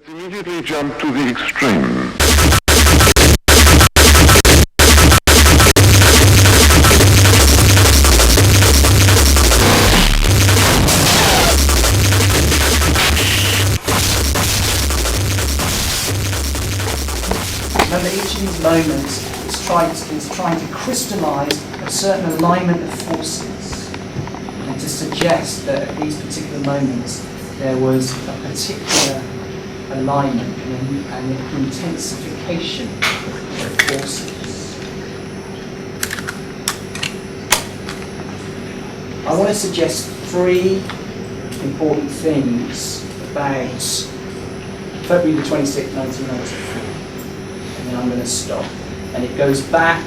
Immediately jump to the extreme. Remember, each of these moments is trying to crystallize a certain alignment of forces and to suggest that at these particular moments there was a particular alignment and an intensification of forces. I want to suggest three important things about February the 26th, 1994. And then I'm going to stop. And it goes back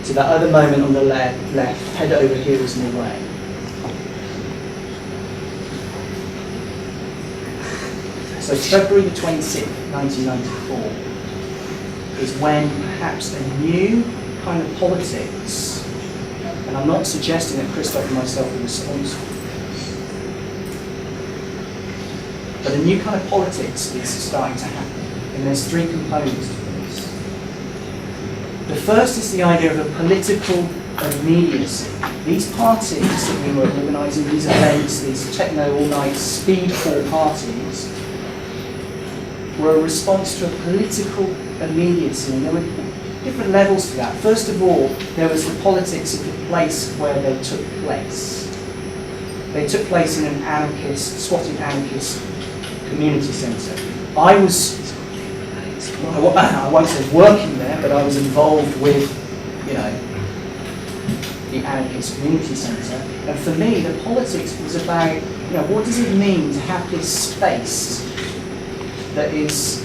to that other moment on the left, head over heels and away. So February the 26th, 1994 is when perhaps a new kind of politics, and I'm not suggesting that Christoph and myself are responsible, but a new kind of politics is starting to happen. And there's three components to this. The first is the idea of a political immediacy. These parties that we were organising, these events, these techno all-night speedcore parties, were a response to a political immediacy. And there were different levels to that. First of all, there was the politics of the place where they took place. They took place in an squatted anarchist community centre. I won't say working there, but I was involved with, the anarchist community centre. And for me, the politics was about, what does it mean to have this space that is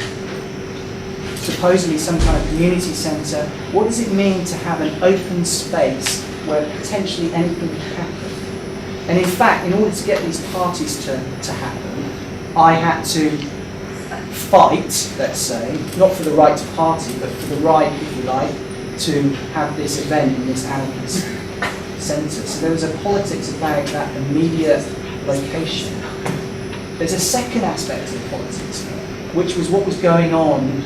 supposedly some kind of community centre? What does it mean to have an open space where potentially anything can happen? And in fact, in order to get these parties to happen, I had to fight, let's say, not for the right to party, but for the right, if you like, to have this event in this anarchist centre. So there was a politics about that immediate location. There's a second aspect of politics, which was what was going on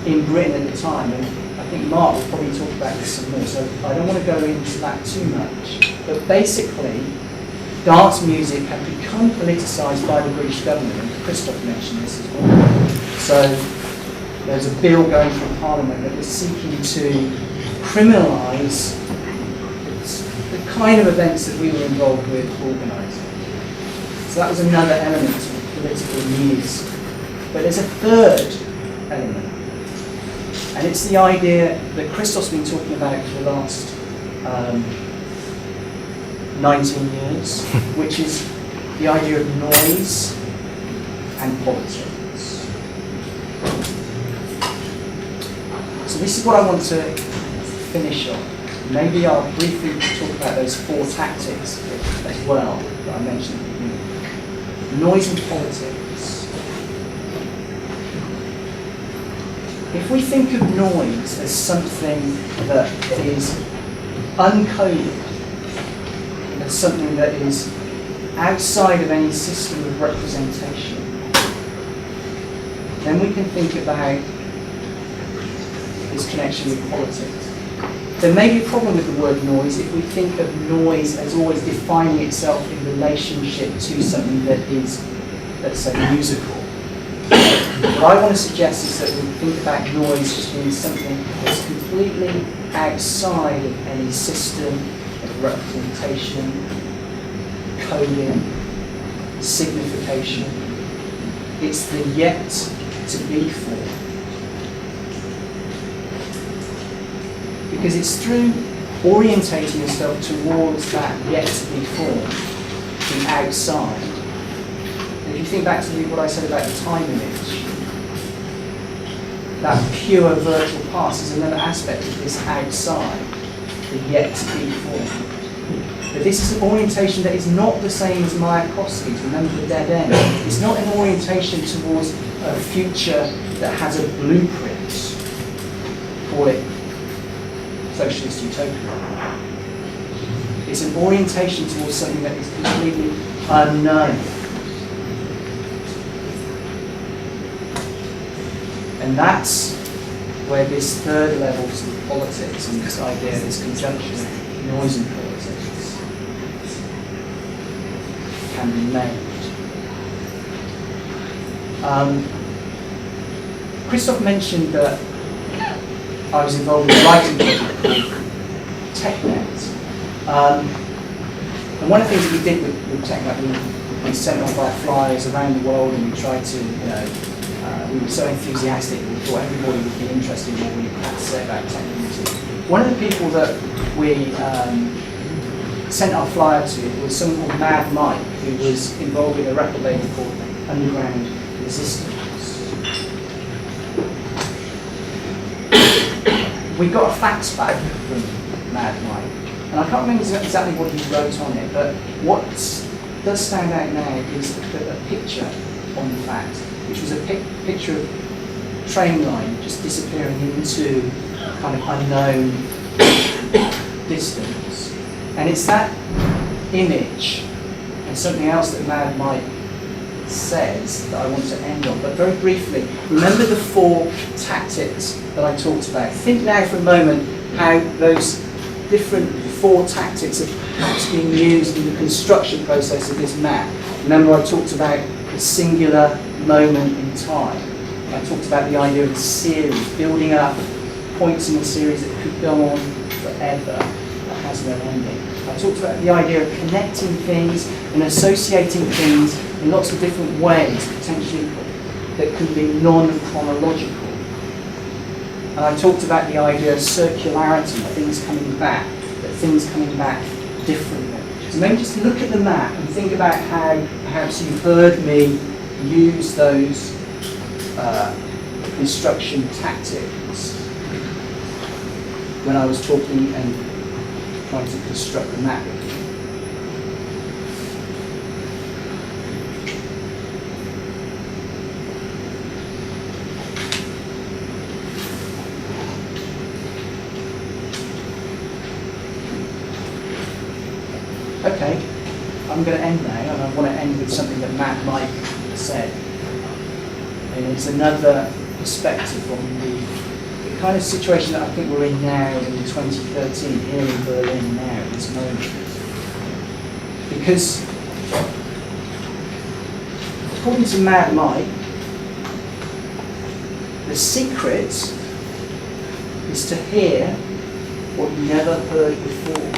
in Britain at the time. And I think Mark will probably talk about this some more, so I don't want to go into that too much. But basically, dance music had become politicised by the British government, and Christoph mentioned this as well. So there's a bill going through Parliament that was seeking to criminalise the kind of events that we were involved with organising. So that was another element of political immediacy. But there's a third element, and it's the idea that Christoph's been talking about for the last 19 years, which is the idea of noise and politics. So this is what I want to finish on. Maybe I'll briefly talk about those four tactics as well that I mentioned at the beginning. Noise and politics. If we think of noise as something that is uncoded, as something that is outside of any system of representation, then we can think about this connection with politics. There may be a problem with the word noise if we think of noise as always defining itself in relationship to something that is, let's say, musical. What I want to suggest is that we think about noise as being something that's completely outside of any system of representation, coding, signification. It's the yet to be form. Because it's through orientating yourself towards that yet to be form, the outside. And if you think back to what I said about the time image, that pure virtual past is another aspect of this outside, the yet to be form. But this is an orientation that is not the same as Mayakovsky's, remember the dead end. It's not an orientation towards a future that has a blueprint, call it socialist utopia. It's an orientation towards something that is completely unknown. And that's where this third level to politics and this idea, this conjunction of noise and politics can be made. Christoph mentioned that I was involved in a writing project called TechNet. And one of the things that we did with TechNet, we sent off our flyers around the world and we tried to, we were so enthusiastic that we thought everybody would be interested in what we had to say about technology. One of the people that we sent our flyer to was someone called Mad Mike, who was involved in a record label called Underground Resistance. We got a fax back from Mad Mike, and I can't remember exactly what he wrote on it, but what does stand out now is a picture on the fax, which was a picture of a train line just disappearing into kind of unknown distance. And it's that image and something else that Mad Mike says that I want to end on. But very briefly, remember the 4 tactics that I talked about. Think now for a moment how those different 4 tactics are perhaps being used in the construction process of this map. Remember I talked about a singular moment in time. I talked about the idea of a series, building up points in a series that could go on forever, that has no ending. I talked about the idea of connecting things and associating things in lots of different ways, potentially, that can be non-chronological. And I talked about the idea of circularity, things coming back, that things coming back differently. So maybe just look at the map and think about how perhaps you've heard me use those construction tactics when I was talking and trying to construct the map. Okay, I'm going to end now, and I want to end with something that Matt Mike said. And it's another perspective on the kind of situation that I think we're in now in 2013, here in Berlin now, at this moment. Because, according to Mad Mike, the secret is to hear what you never heard before.